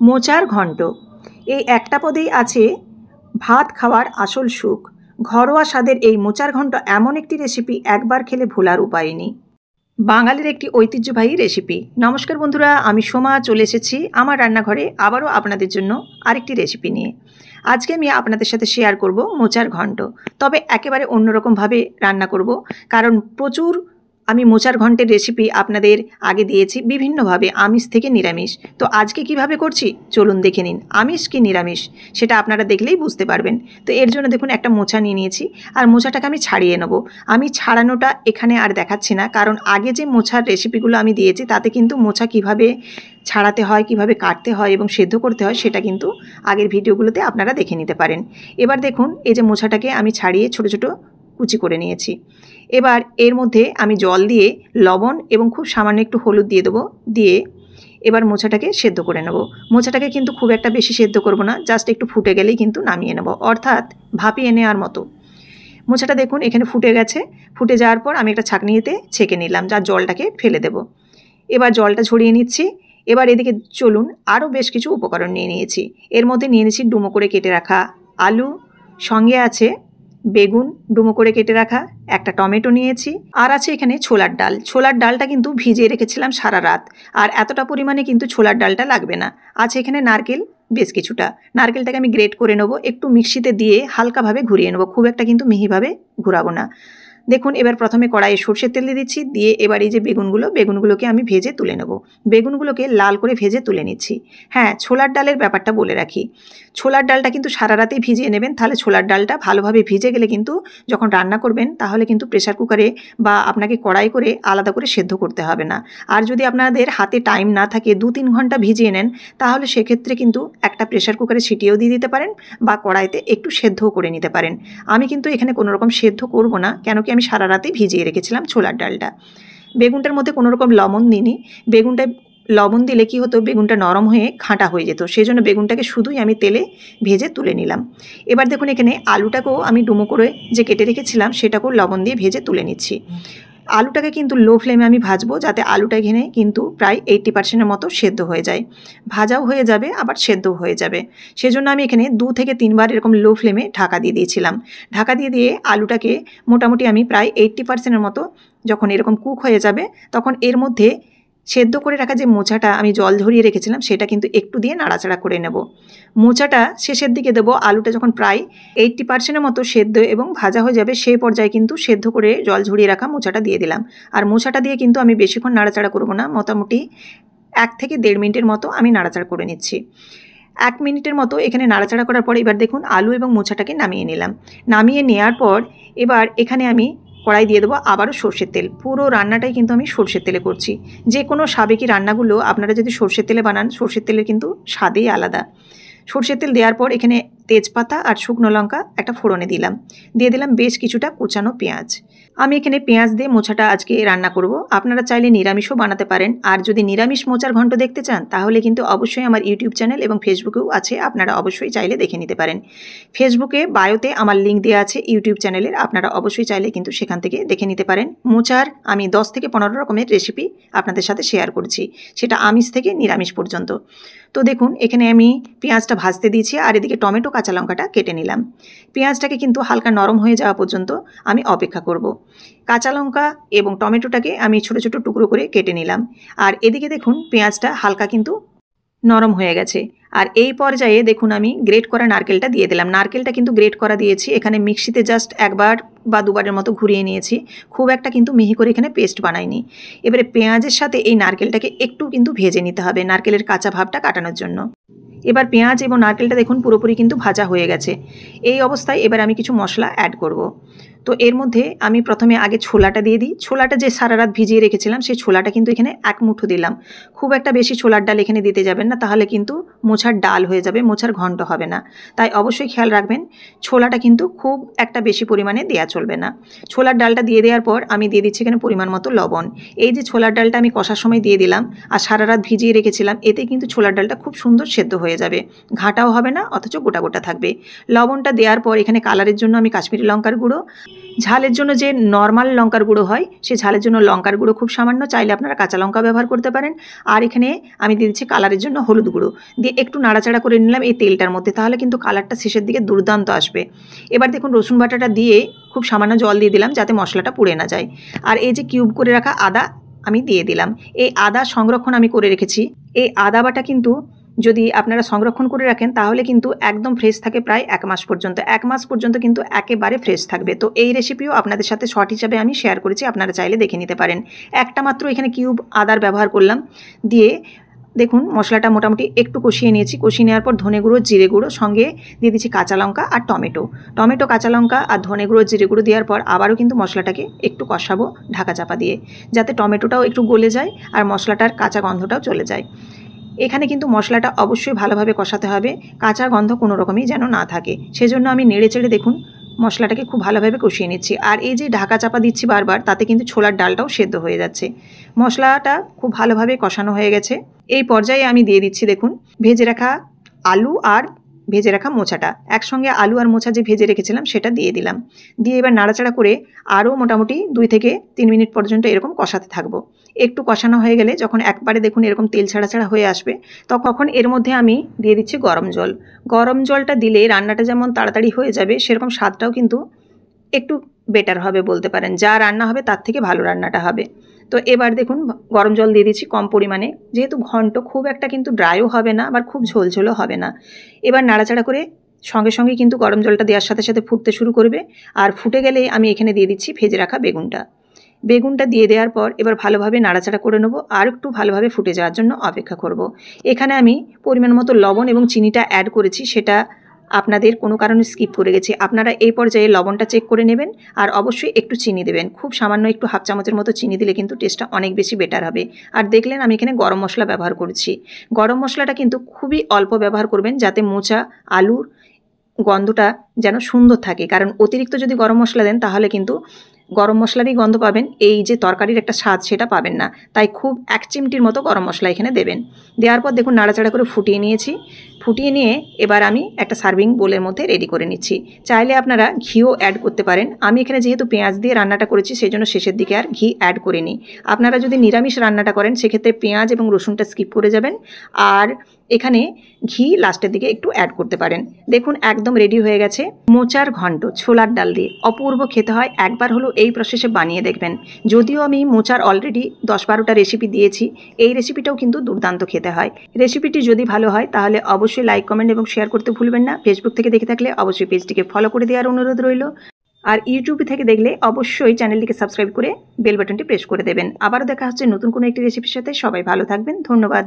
মোচার ঘণ্ট। এই একটা পদেই আছে ভাত খাওয়ার আসল সুখ। ঘরোয়া স্বাদের এই মোচার ঘণ্ট এমন একটি রেসিপি, একবার খেলে ভোলার উপায় নেই। বাঙালির একটি ঐতিহ্যবাহী রেসিপি। নমস্কার বন্ধুরা, আমি সোমা চলে এসেছি আমার রান্নাঘরে আবারও আপনাদের জন্য আরেকটি রেসিপি নিয়ে। আজকে আমি আপনাদের সাথে শেয়ার করব মোচার ঘণ্ট, তবে একেবারে অন্যরকমভাবে রান্না করব, কারণ প্রচুর আমি মোচার ঘণ্টের রেসিপি আপনাদের আগে দিয়েছি বিভিন্নভাবে, আমিষ থেকে নিরামিষ। তো আজকে কিভাবে করছি চলুন দেখে নিন। আমিষ কি নিরামিষ সেটা আপনারা দেখলেই বুঝতে পারবেন। তো এর জন্য দেখুন একটা মোচা নিয়ে নিয়েছি, আর মোচাটাকে আমি ছাড়িয়ে নেব। আমি ছাড়ানোটা এখানে আর দেখাচ্ছি না, কারণ আগে যে মোচার রেসিপিগুলো আমি দিয়েছি তাতে কিন্তু মোচা কিভাবে ছাড়াতে হয়, কিভাবে কাটতে হয় এবং সেদ্ধ করতে হয় সেটা কিন্তু আগের ভিডিওগুলোতে আপনারা দেখে নিতে পারেন। এবার দেখুন এই যে মোচাটাকে আমি ছাড়িয়ে ছোট ছোট কুচি করে নিয়েছি। এবার এর মধ্যে আমি জল দিয়ে লবণ এবং খুব সামান্য একটু হলুদ দিয়ে দেবো, দিয়ে এবার মোচাটাকে সেদ্ধ করে নেব। মোচাটাকে কিন্তু খুব একটা বেশি সেদ্ধ করব না, জাস্ট একটু ফুটে গেলেই কিন্তু নামিয়ে নেব, অর্থাৎ ভাপিয়ে নেওয়ার মতো। মোচাটা দেখুন এখানে ফুটে গেছে। ফুটে যাওয়ার পর আমি একটা ছাঁকনিতে ছেঁকে নিলাম, যার জলটাকে ফেলে দেব। এবার জলটা ঝরিয়ে নিচ্ছি। এবার এদিকে চলুন আরও বেশ কিছু উপকরণ নিয়ে নিয়েছি। এর মধ্যে নিয়ে নিয়েছি ডুমো করে কেটে রাখা আলু, সঙ্গে আছে বেগুন ডুমো করে কেটে রাখা, একটা টমেটো নিয়েছি, আর আছে এখানে ছোলার ডাল। ছোলার ডালটা কিন্তু ভিজিয়ে রেখেছিলাম সারা রাত, আর এতটা পরিমাণে কিন্তু ছোলার ডালটা লাগবে না। আছে এখানে নারকেল বেশ কিছুটা। নারকেলটাকে আমি গ্রেট করে নেবো, একটু মিক্সিতে দিয়ে হালকাভাবে ঘুরিয়ে নেবো, খুব একটা কিন্তু মিহিভাবে ঘুরাবো না। দেখুন এবার প্রথমে কড়াইয়ে সর্ষের তেল দিয়ে দিচ্ছি, দিয়ে এবার এই যে বেগুনগুলোকে আমি ভেজে তুলে নেব। বেগুনগুলোকে লাল করে ভেজে তুলে নিচ্ছি। হ্যাঁ, ছোলার ডালের ব্যাপারটা বলে রাখি, ছোলার ডালটা কিন্তু সারা রাতেই ভিজিয়ে নেবেন, তাহলে ছোলার ডালটা ভালোভাবে ভিজে গেলে কিন্তু যখন রান্না করবেন তাহলে কিন্তু প্রেসার কুকারে বা আপনাকে কড়াই করে আলাদা করে সেদ্ধ করতে হবে না। আর যদি আপনাদের হাতে টাইম না থাকে 2-3 ঘন্টা ভিজিয়ে নেন, তাহলে সেক্ষেত্রে কিন্তু একটা প্রেসার কুকারে ছিটিয়েও দিয়ে দিতে পারেন বা কড়াইতে একটু সেদ্ধও করে নিতে পারেন। আমি কিন্তু এখানে কোনো রকম সেদ্ধ করব না, কেন কি আমি সারা রাতে ভিজিয়ে রেখেছিলাম ছোলার ডালটা। বেগুনটার মধ্যে কোনো রকম লবণ দিইনি। বেগুনটায় লবণ দিলে কি হতো, বেগুনটা নরম হয়ে খাঁটা হয়ে যেত, সেই জন্য বেগুনটাকে শুধুই আমি তেলে ভেজে তুলে নিলাম। এবার দেখুন এখানে আলুটাকেও আমি ডুমো করে যে কেটে রেখেছিলাম সেটাকেও লবণ দিয়ে ভেজে তুলে নিচ্ছি। আলুটাকে কিন্তু লো ফ্লেমে আমি ভাজবো, যাতে আলুটা এখানে কিন্তু প্রায় 80% মতো সেদ্ধ হয়ে যায়। ভাজাও হয়ে যাবে আবার সেদ্ধও হয়ে যাবে, সেজন্য আমি এখানে 2 থেকে 3 বার এরকম লো ফ্লেমে ঢাকা দিয়ে দিয়েছিলাম। ঢাকা দিয়ে আলুটাকে মোটামুটি আমি প্রায় 80% মতো যখন এরকম কুক হয়ে যাবে, তখন এর মধ্যে সেদ্ধ করে রাখা যে মোচাটা আমি জল ঝরিয়ে রেখেছিলাম সেটা কিন্তু একটু দিয়ে নাড়াচাড়া করে নেব। মোচাটা শেষের দিকে দেবো, আলুটা যখন প্রায় 80% মতো সেদ্ধ এবং ভাজা হয়ে যাবে সেই পর্যায়ে কিন্তু সেদ্ধ করে জল ঝরিয়ে রাখা মোচাটা দিয়ে দিলাম। আর মোচাটা দিয়ে কিন্তু আমি বেশিক্ষণ নাড়াচাড়া করব না, মোটামুটি 1 থেকে 1.5 মিনিটের মতো আমি নাড়াচাড়া করে নিচ্ছি। 1 মিনিটের মতো এখানে নাড়াচাড়া করার পর এবার দেখুন আলু এবং মোচাটাকে নামিয়ে নিলাম। নামিয়ে নেওয়ার পর এবার এখানে আমি কড়াই দিয়ে দেবো আবারও সর্ষের তেল। পুরো রান্নাটাই কিন্তু আমি সর্ষের তেলে করছি। যে কোনো সাবেকি রান্নাগুলো আপনারা যদি সর্ষের তেলে বানান, সর্ষের তেলের কিন্তু স্বাদেই আলাদা। সর্ষের তেল দেওয়ার পর এখানে তেজপাতা আর শুকনো লঙ্কা একটা ফোড়নে দিলাম, দিয়ে দিলাম বেশ কিছুটা কুচানো পেঁয়াজ। আমি এখানে পেঁয়াজ দিয়ে মোচাটা আজকে রান্না করব। আপনারা চাইলে নিরামিষও বানাতে পারেন, আর যদি নিরামিষ মোচার ঘণ্ট দেখতে চান তাহলে কিন্তু অবশ্যই আমার ইউটিউব চ্যানেল এবং ফেসবুকেও আছে, আপনারা অবশ্যই চাইলে দেখে নিতে পারেন। ফেসবুকে বায়োতে আমার লিঙ্ক দেওয়া আছে ইউটিউব চ্যানেলের, আপনারা অবশ্যই চাইলে কিন্তু সেখান থেকে দেখে নিতে পারেন। মোচার আমি 10 থেকে 15 রকমের রেসিপি আপনাদের সাথে শেয়ার করছি, সেটা আমিষ থেকে নিরামিষ পর্যন্ত। তো দেখুন এখানে আমি পেঁয়াজটা ভাজতে দিয়েছি, আর এদিকে টমেটো কাঁচা লঙ্কাটা কেটে নিলাম। পেঁয়াজটাকে কিন্তু হালকা নরম হয়ে যাওয়া পর্যন্ত আমি অপেক্ষা করব। কাঁচা লঙ্কা এবং টমেটোটাকে আমি ছোট ছোট টুকরো করে কেটে নিলাম। আর এদিকে দেখুন পেঁয়াজটা হালকা কিন্তু নরম হয়ে গেছে। আর এই পর্যায়ে দেখুন আমি গ্রেট করা নারকেলটা দিয়ে দিলাম। নারকেলটা কিন্তু গ্রেট করা দিয়েছি, এখানে মিক্সিতে জাস্ট 1 বার বা 2 বারের মতো ঘুরিয়ে নিয়েছি, খুব একটা কিন্তু মিহি করে এখানে পেস্ট বানাইনি। এবারে পেঁয়াজের সাথে এই নারকেলটাকে একটু কিন্তু ভেজে নিতে হবে, নারকেলের কাঁচা ভাবটা কাটানোর জন্য। এবার পেঁয়াজ এবং নারকেলটা দেখুন পুরোপুরি কিন্তু ভাজা হয়ে গেছে। এই অবস্থায় এবার আমি কিছু মশলা অ্যাড করব। তো এর মধ্যে আমি প্রথমে আগে ছোলাটা দিয়ে দিই। ছোলাটা যে সারা রাত ভিজিয়ে রেখেছিলাম সেই ছোলাটা কিন্তু এখানে 1 মুঠো দিলাম। খুব একটা বেশি ছোলার ডাল এখানে দিতে যাবেন না, তাহলে কিন্তু মোচার ডাল হয়ে যাবে, মোচার ঘণ্ট হবে না। তাই অবশ্যই খেয়াল রাখবেন ছোলাটা কিন্তু খুব একটা বেশি পরিমাণে দেওয়া চলবে না। ছোলার ডালটা দিয়ে দেওয়ার পর আমি দিয়ে দিচ্ছি এখানে পরিমাণ মতো লবণ। এই যে ছোলার ডালটা আমি কষার সময় দিয়ে দিলাম আর সারা রাত ভিজিয়ে রেখেছিলাম, এতে কিন্তু ছোলার ডালটা খুব সুন্দর সেদ্ধ হয়ে যাবে, ঘাটাও হবে না, অথচ গোটা গোটা থাকবে। লবণটা দেওয়ার পর এখানে কালারের জন্য আমি কাশ্মীরি লঙ্কার গুঁড়ো ঝালের জন্য যে নর্মাল লঙ্কার গুঁড়ো হয়, সে ঝালের জন্য লঙ্কার গুঁড়ো খুব সামান্য, চাইলে আপনারা কাঁচা লঙ্কা ব্যবহার করতে পারেন। আর এখানে আমি দিয়ে দিচ্ছি কালারের জন্য হলুদ গুঁড়ো, দিয়ে একটু নাড়াচাড়া করে নিলাম এই তেলটার মধ্যে, তাহলে কিন্তু কালারটা শেষের দিকে দুর্দান্ত আসবে। এবার দেখুন রসুন বাটাটা দিয়ে খুব সামান্য জল দিয়ে দিলাম যাতে মশলাটা পুড়ে না যায়। আর এই যে কিউব করে রাখা আদা আমি দিয়ে দিলাম। এই আদা সংরক্ষণ আমি করে রেখেছি। এই আদা বাটা কিন্তু যদি আপনারা সংরক্ষণ করে রাখেন তাহলে কিন্তু একদম ফ্রেশ থাকে প্রায় 1 মাস পর্যন্ত। 1 মাস পর্যন্ত কিন্তু একেবারে ফ্রেশ থাকবে। তো এই রেসিপিও আপনাদের সাথে শর্ট হিসাবে আমি শেয়ার করেছি, আপনারা চাইলে দেখে নিতে পারেন। একটা মাত্র এখানে কিউব আদার ব্যবহার করলাম। দিয়ে দেখুন মশলাটা মোটামুটি একটু কষিয়ে নিয়েছি। কষিয়ে নেওয়ার পর ধনে গুঁড়ো, জিরে গুঁড়ো, সঙ্গে দিয়ে দিচ্ছি কাঁচা লঙ্কা আর টমেটো। কাঁচা লঙ্কা আর ধনে গুঁড়ো, জিরে গুঁড়ো দেওয়ার পর আবারও কিন্তু মশলাটাকে একটু কষাবো ঢাকা চাপা দিয়ে, যাতে টমেটোটাও একটু গলে যায় আর মশলাটার কাঁচা গন্ধটাও চলে যায়। এখানে কিন্তু মশলাটা অবশ্যই ভালোভাবে কষাতে হবে, কাঁচা গন্ধ কোনো রকমই যেন না থাকে। সেজন্য আমি নেড়ে চেড়ে দেখুন মশলাটাকে খুব ভালোভাবে কষিয়ে নিচ্ছি। আর এই যে ঢাকা চাপা দিচ্ছি বারবার, তাতে কিন্তু ছোলার ডালটাও সেদ্ধ হয়ে যাচ্ছে। মশলাটা খুব ভালোভাবে কষানো হয়ে গেছে। এই পর্যায়ে আমি দিয়ে দিচ্ছি দেখুন ভেজে রাখা আলু আর ভেজে রাখা মোচাটা। একসঙ্গে আলু আর মোচা যে ভেজে রেখেছিলাম সেটা দিয়ে দিলাম। দিয়ে এবার নাড়াচাড়া করে আরও মোটামুটি 2 থেকে 3 মিনিট পর্যন্ত এরকম কষাতে থাকবো। একটু কষানো হয়ে গেলে যখন একবারে দেখুন এরকম তেল ছাড়া ছাড়া হয়ে আসবে, তখন এর মধ্যে আমি দিয়ে দিচ্ছি গরম জল। গরম জলটা দিলে রান্নাটা যেমন তাড়াতাড়ি হয়ে যাবে, সেরকম স্বাদটাও কিন্তু একটু বেটার হবে বলতে পারেন। যা রান্না হবে তার থেকে ভালো রান্নাটা হবে। তো এবার দেখুন গরম জল দিয়ে দিচ্ছি কম পরিমাণে, যেহেতু ঘন্ট খুব একটা কিন্তু ড্রাইও হবে না আবার খুব ঝোলঝোলও হবে না। এবার নাড়াচাড়া করে সঙ্গে সঙ্গে কিন্তু গরম জলটা দেওয়ার সাথে সাথে ফুটতে শুরু করবে। আর ফুটে গেলে আমি এখানে দিয়ে দিচ্ছি ভেজে রাখা বেগুনটা দিয়ে দেওয়ার পর এবার ভালোভাবে নাড়াচাড়া করে নেবো। আর একটু ভালোভাবে ফুটে যাওয়ার জন্য অপেক্ষা করব। এখানে আমি পরিমাণ মতো লবণ এবং চিনিটা অ্যাড করেছি, সেটা আপনাদের কোনো কারণে স্কিপ করে গেছি। আপনারা এই পর্যায়ে লবণটা চেক করে নেবেন আর অবশ্যই একটু চিনি দেবেন। খুব সামান্য একটু হাফ চামচের মতো চিনি দিলে কিন্তু টেস্টটা অনেক বেশি বেটার হবে। আর দেখলেন আমি এখানে গরম মশলা ব্যবহার করছি। গরম মশলাটা কিন্তু খুবই অল্প ব্যবহার করবেন, যাতে মোচা আলুর গন্ধটা যেন সুন্দর থাকে। কারণ অতিরিক্ত যদি গরম মশলা দেন তাহলে কিন্তু গরম মশলারই গন্ধ পাবেন, এই যে তরকারির একটা স্বাদ সেটা পাবেন না। তাই খুব 1 চিমটির মতো গরম মশলা এখানে দেবেন। দেওয়ার পর দেখুন নাড়াচাড়া করে ফুটিয়ে নিয়েছি। ফুটিয়ে নিয়ে এবার আমি একটা সার্ভিং বোলের মধ্যে রেডি করে নিচ্ছি। চাইলে আপনারা ঘিও অ্যাড করতে পারেন। আমি এখানে যেহেতু পেঁয়াজ দিয়ে রান্নাটা করেছি সেই জন্য শেষের দিকে আর ঘি অ্যাড করিনি। আপনারা যদি নিরামিষ রান্নাটা করেন সেক্ষেত্রে পেঁয়াজ এবং রসুনটা স্কিপ করে যাবেন আর এখানে ঘি লাস্টের দিকে একটু অ্যাড করতে পারেন। দেখুন একদম রেডি হয়ে গেছে মোচার ঘন্ট ছোলার ডাল দিয়ে। অপূর্ব খেতে হয়, একবার হলো এই প্রসেসে বানিয়ে দেখবেন। যদিও আমি মোচার অলরেডি 10-12টা রেসিপি দিয়েছি, এই রেসিপিটাও কিন্তু দুর্দান্ত খেতে হয়। রেসিপিটি যদি ভালো হয় তাহলে অবশ্যই লাইক, কমেন্ট এবং শেয়ার করতে ভুলবেন না। ফেসবুক থেকে দেখে থাকলে অবশ্যই পেজটিকে ফলো করে দেওয়ার অনুরোধ রইল। আর ইউটিউব থেকে দেখলে অবশ্যই চ্যানেলটিকে সাবস্ক্রাইব করে বেল বাটনটি প্রেস করে দেবেন। আবারও দেখা হচ্ছে নতুন কোনো একটি রেসিপির সাথে। সবাই ভালো থাকবেন, ধন্যবাদ।